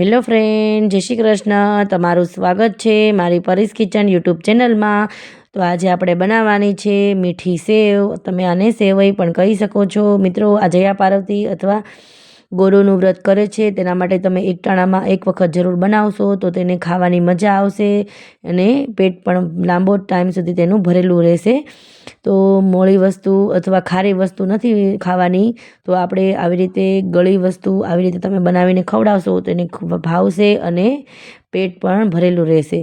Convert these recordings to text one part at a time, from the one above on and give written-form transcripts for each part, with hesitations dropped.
Hello friend, જય શ્રી કૃષ્ણ. તમારું સ્વાગત છે મારી પરીસ કિચન યુટ્યુબ ચેનલમાં. તો આજે આપણે બનાવવાની છે મીઠી સેવ. તમે આને સેવઈ પણ કહી શકો છો. મિત્રો, આ જયા પાર્વતી અથવા ગોરોનું વ્રત કરે છે તેના માટે તમે એકટાણામાં એક વખત જરૂર બનાવશો તો તેને ખાવાની મજા આવશે અને પેટ પણ લાંબો ટાઈમ સુધી તેનું ભરેલું રહેશે. તો મોળી વસ્તુ અથવા ખારી વસ્તુ નથી ખાવાની, તો આપણે આવી રીતે ગળી વસ્તુ આવી રીતે તમે બનાવીને ખવડાવશો તો એને ખૂબ ભાવશે અને પેટ પણ ભરેલું રહેશે.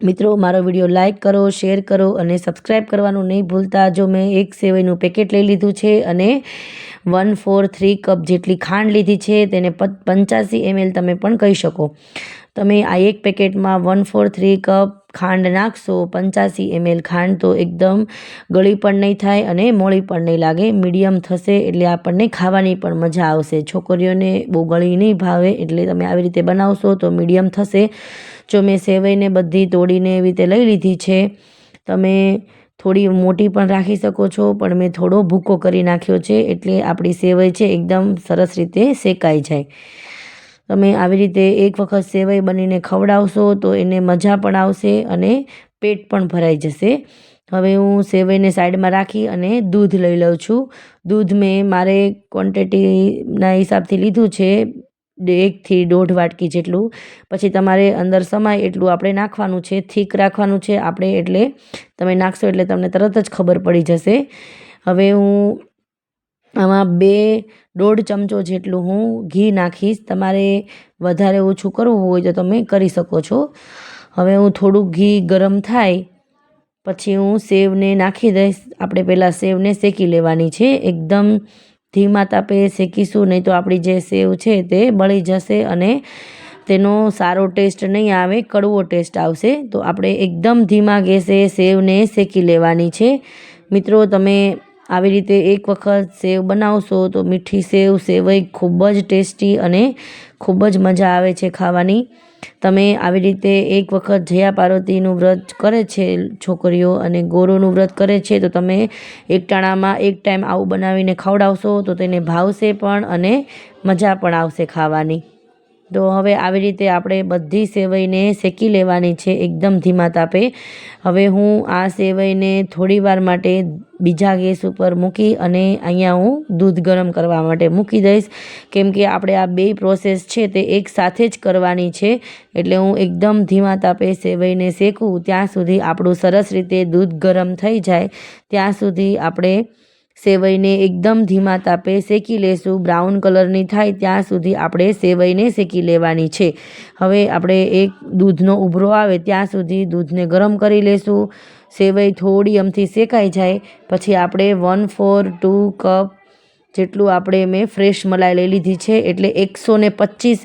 મિત્રો, મારો વિડીયો લાઇક કરો, શેર કરો અને સબસ્ક્રાઈબ કરવાનું નહીં ભૂલતા. જો મેં એક સેવઈનું પેકેટ લઈ લીધું છે અને 1/4 કપ જેટલી ખાંડ લીધી છે, તેને 85 ml તમે પણ કહી શકો. તમે આ એક પેકેટમાં 1/4 કપ ખાંડ નાખશો, 85 ml ખાંડ, તો એકદમ ગળી પણ નહીં થાય અને મોળી પણ નહીં લાગે, મીડિયમ થશે. એટલે આપણને ખાવાની પણ મજા આવશે. છોકરીઓને બહુ ગળી નહીં ભાવે, એટલે તમે આવી રીતે બનાવશો તો મીડિયમ થશે. જો મેં સેવઈને બધી તોડીને એવી રીતે લઈ લીધી છે. તમે થોડી મોટી પણ રાખી શકો છો, પણ મેં થોડો ભૂકો કરી નાખ્યો છે એટલે આપણી સેવઈ છે એકદમ સરસ રીતે શેકાઈ જાય. તમે આવી રીતે એક વખત સેવઈ બનીને ખવડાવશો તો એને મજા પણ આવશે અને પેટ પણ ભરાઈ જશે. હવે હું સેવઈને સાઈડમાં રાખી અને દૂધ લઈ લઉં છું. દૂધ મેં મારે ક્વોન્ટિટીના હિસાબથી લીધું છે, 1 થી 1.5 વાટકી જેટલું. પછી તમારે અંદર સમાય એટલું આપણે નાખવાનું છે. થીક રાખવાનું છે આપણે, એટલે તમે નાખશો એટલે તમને તરત જ ખબર પડી જશે. હવે હું આમાં 2.5 ચમચો જેટલું હું ઘી નાખીશ. તમારે વધારે ઓછું કરવું હોય તો તમે કરી શકો છો. હવે હું થોડુંક ઘી ગરમ થાય પછી હું સેવને નાખી દઈશ. આપણે પહેલાં સેવને શેકી લેવાની છે. એકદમ ધીમા તાપે શેકીશું, નહીં તો આપણી જે સેવ છે તે બળી જશે અને તેનો સારો ટેસ્ટ નહીં આવે, કડવો ટેસ્ટ આવશે. તો આપણે એકદમ ધીમા ગેસે સેવને શેકી લેવાની છે. મિત્રો, તમે આવી રીતે એક વખત સેવ બનાવશો તો મીઠી સેવઈ ખૂબ જ ટેસ્ટી અને ખૂબ જ મજા આવે છે ખાવાની. તમે આવી રીતે એક વખત જયા પાર્વતીનું વ્રત કરે છે છોકરીઓ અને ગોરોનું વ્રત કરે છે, તો તમે એકટાણામાં એક ટાઈમ આવું બનાવીને ખવડાવશો તો તેને ભાવશે પણ અને મજા પણ આવશે ખાવાની. તો હવે આવી રીતે આપણે બધી સેવઈને શેકી લેવાની છે એકદમ ધીમા તાપે. હવે હું આ સેવઈને થોડી વાર માટે બીજા ગેસ ઉપર મૂકી અને અહીંયા હું દૂધ ગરમ કરવા માટે મૂકી દઈશ, કેમ કે આપણે આ બે પ્રોસેસ છે તે એક સાથે જ કરવાની છે. એટલે હું એકદમ ધીમા તાપે સેવઈને શેકું ત્યાં સુધી આપણું સરસ રીતે દૂધ ગરમ થઈ જાય ત્યાં સુધી આપણે સેવઈને એકદમ ધીમા તાપે શેકી લેશું. બ્રાઉન કલરની થાય ત્યાં સુધી આપણે સેવઈને શેકી લેવાની છે. હવે આપણે એક દૂધનો ઉભરો આવે ત્યાં સુધી દૂધને ગરમ કરી લેશું. સેવઈ થોડી અમથી શેકાઈ જાય પછી આપણે 1/4 કપ જેટલું આપણે મેં ફ્રેશ મલાઈ લઈ લીધી છે, એટલે 125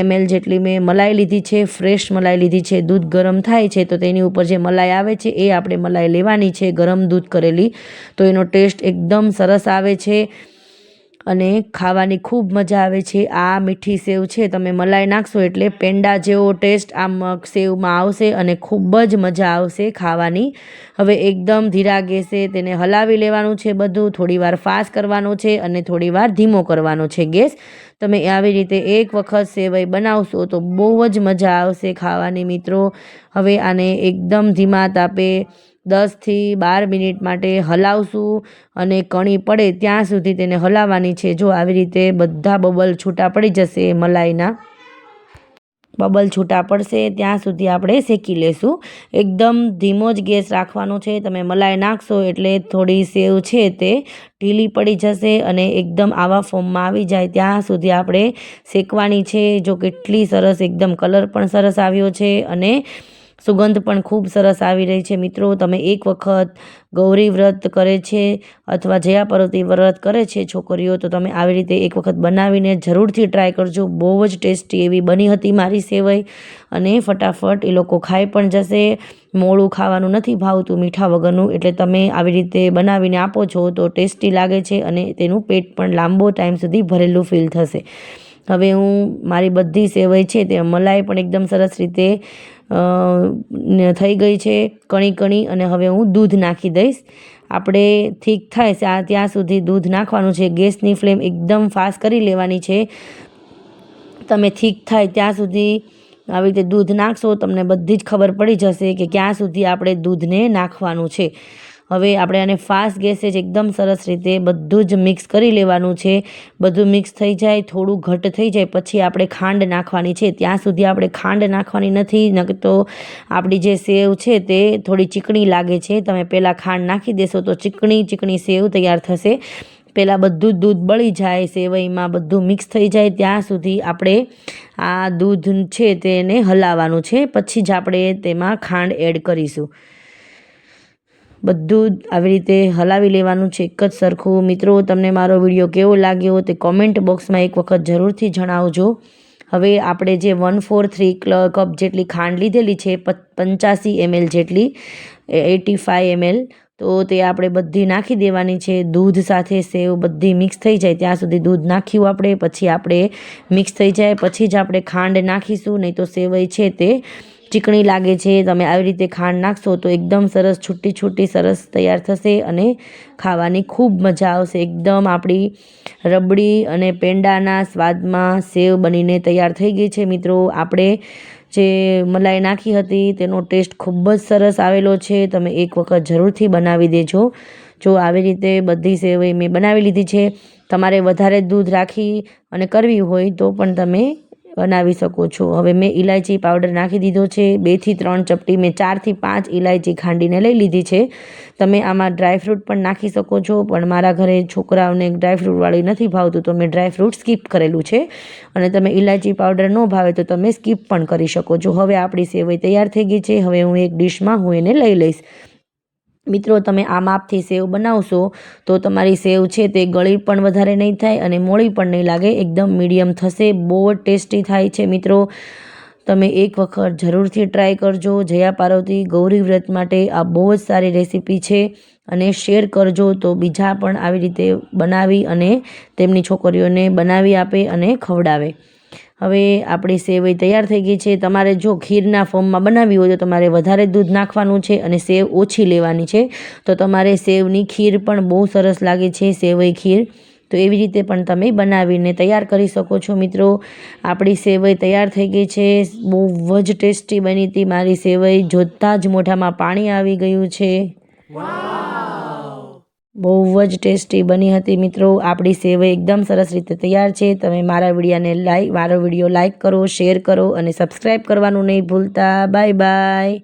ml જેટલી મેં મલાઈ લીધી છે, ફ્રેશ મલાઈ લીધી છે. દૂધ ગરમ થાય છે તો તેની ઉપર જે મલાઈ આવે છે એ આપણે મલાઈ લેવાની છે, ગરમ દૂધ કરેલી. તો એનો ટેસ્ટ એકદમ સરસ આવે છે અને ખાવાની ખૂબ મજા આવે છે. આ મીઠી સેવ છે, તમે મલાઈ નાખશો એટલે પેંડા જેવો ટેસ્ટ આ સેવમાં આવશે અને ખૂબ જ મજા આવશે ખાવાની. હવે એકદમ ધીરા ગેસે તેને હલાવી લેવાનું છે બધું. થોડીવાર ફાસ્ટ કરવાનો છે અને થોડીવાર ધીમો કરવાનો છે ગેસ. તમે આવી રીતે એક વખત સેવઈ બનાવશો તો બહુ જ મજા આવશે ખાવાની. મિત્રો, હવે આને એકદમ ધીમા તાપે 10 થી 12 મિનિટ માટે હલાવશું અને કણી પડે ત્યાં સુધી તેને હલાવવાની છે. જો આવી રીતે બધા બબલ છૂટા પડી જશે, મલાઈના બબલ છૂટા પડશે ત્યાં સુધી આપણે શેકી લેશું. એકદમ ધીમો જ ગેસ રાખવાનો છે. તમે મલાઈ નાખશો એટલે થોડી સેવ છે તે ઢીલી પડી જશે અને એકદમ આવા ફોર્મમાં આવી જાય ત્યાં સુધી આપણે શેકવાની છે. જો કેટલી સરસ, એકદમ કલર પણ સરસ આવ્યો છે અને સુગંધ પણ ખૂબ સરસ આવી રહી છે. મિત્રો, તમે એક વખત ગૌરી વ્રત કરે છે અથવા જયા પાર્વતી વ્રત કરે છે છોકરીઓ, તો તમે આવી રીતે એક વખત બનાવીને જરૂરથી ટ્રાય કરજો. બહુ જ ટેસ્ટી એવી બની હતી મારી સેવઈ અને ફટાફટ એ લોકો ખાઈ પણ જશે. મોળું ખાવાનું નથી ભાવતું મીઠા વગરનું, એટલે તમે આવી રીતે બનાવીને આપો છો તો ટેસ્ટી લાગે છે અને તેનું પેટ પણ લાંબો ટાઈમ સુધી ભરેલું ફીલ થશે. હવે હું મારી બધી સેવઈ છે તે મલાઈ પણ એકદમ સરસ રીતે થઈ ગઈ છે કણી કણી, અને હવે હું દૂધ નાખી દઈશ. આપણે થીક થાય ત્યાં સુધી દૂધ નાખવાનું છે. ગેસની ફ્લેમ એકદમ ફાસ્ટ કરી લેવાની છે તમે થીક થાય ત્યાં સુધી આવી રીતે દૂધ નાખશો, તમને બધી જ ખબર પડી જશે કે ક્યાં સુધી આપણે દૂધને નાખવાનું છે. હવે આપણે આને ફાસ્ટ ગેસે જ એકદમ સરસ રીતે બધું જ મિક્સ કરી લેવાનું છે. બધું મિક્સ થઈ જાય, થોડું ઘટ થઈ જાય પછી આપણે ખાંડ નાખવાની છે. ત્યાં સુધી આપણે ખાંડ નાખવાની નથી, નકર તો આપણી જે સેવ છે તે થોડી ચીકણી લાગે છે. તમે પહેલાં ખાંડ નાખી દેશો તો ચીકણી સેવ તૈયાર થશે. પહેલાં બધું દૂધ બળી જાય, સેવઈમાં બધું મિક્સ થઈ જાય ત્યાં સુધી આપણે આ દૂધ છે તેને હલાવવાનું છે. પછી જ આપણે તેમાં ખાંડ એડ કરીશું. બધું આવી રીતે હલાવી લેવાનું છે એક જ સરખું. મિત્રો, તમને મારો વિડીયો કેવો લાગ્યો તે કોમેન્ટ બોક્સમાં એક વખત જરૂરથી જણાવજો. હવે આપણે જે 1/4 કપ જેટલી ખાંડ લીધેલી છે, 85 ml જેટલી, 85 ml, તો તે આપણે બધી નાખી દેવાની છે. દૂધ સાથે સેવ બધી મિક્સ થઈ જાય ત્યાં સુધી દૂધ નાખ્યું આપણે. પછી આપણે મિક્સ થઈ જાય પછી જ આપણે ખાંડ નાખીશું, નહીં તો સેવઈ છે તે ચીકણી લાગે છે. તમે આવી રીતે ખાંડ નાખશો તો એકદમ સરસ છૂટી સરસ તૈયાર થશે અને ખાવાની ખૂબ મજા આવશે. એકદમ આપણી રબડી અને પેંડાના સ્વાદમાં સેવ બનીને તૈયાર થઈ ગઈ છે. મિત્રો, આપણે જે મલાઈ નાખી હતી તેનો ટેસ્ટ ખૂબ જ સરસ આવેલો છે. તમે એક વખત જરૂરથી બનાવી દેજો. જો આવી રીતે બધી સેવઈ મેં બનાવી લીધી છે. તમારે વધારે દૂધ રાખી અને કરવી હોય તો પણ તમે બનાવી શકો છો. હવે મેં ઇલાયચી પાવડર નાખી દીધો છે. 2 થી 3 ચપટી, મેં 4 થી 5 ઇલાયચી ખાંડીને લઈ લીધી છે. તમે આમાં ડ્રાયફ્રૂટ પણ નાખી શકો છો, પણ મારા ઘરે છોકરાઓને ડ્રાયફ્રૂટવાળી નથી ભાવતું તો મેં ડ્રાયફ્રૂટ સ્કીપ કરેલું છે. અને તમે ઇલાયચી પાવડર ન ભાવે તો તમે સ્કીપ પણ કરી શકો છો. હવે આપણી સેવઈ તૈયાર થઈ ગઈ છે. હવે હું એક ડીશમાં હું એને લઈ લઈશ. મિત્રો, તમે આ માપથી સેવ બનાવશો તો તમારી સેવ છે તે ગળી પણ વધારે નહીં થાય અને મોળી પણ નહીં લાગે, એકદમ મીડિયમ થશે. બહુ જ ટેસ્ટી થાય છે. મિત્રો, તમે એક વખત જરૂરથી ટ્રાય કરજો. જયા પાર્વતી ગૌરી વ્રત માટે આ બહુ જ સારી રેસીપી છે અને શેર કરજો તો બીજા પણ આવી રીતે બનાવી અને તેમની છોકરીઓને બનાવી આપે અને ખવડાવે. હવે આપણી સેવઈ તૈયાર થઈ ગઈ છે. તમારે જો ખીરના ફોર્મમાં બનાવવી હોય તો તમારે વધારે દૂધ નાખવાનું છે અને સેવ ઓછી લેવાની છે. તો તમારે સેવની ખીર પણ બહુ સરસ લાગે છે, સેવઈ ખીર. તો એવી રીતે પણ તમે બનાવીને તૈયાર કરી શકો છો. મિત્રો, આપણી સેવઈ તૈયાર થઈ ગઈ છે. બહુ જ ટેસ્ટી બની હતી મારી સેવઈ. જોતાં જ મોઢામાં પાણી આવી ગયું છે. બહુ જ ટેસ્ટી બની હતી. મિત્રો, આપણી સેવઈ એકદમ સરસ રીતે તૈયાર છે. તમે મારો વિડીયો લાઈક કરો, શેર કરો અને સબસ્ક્રાઈબ કરવાનું નહીં ભૂલતા. Bye bye.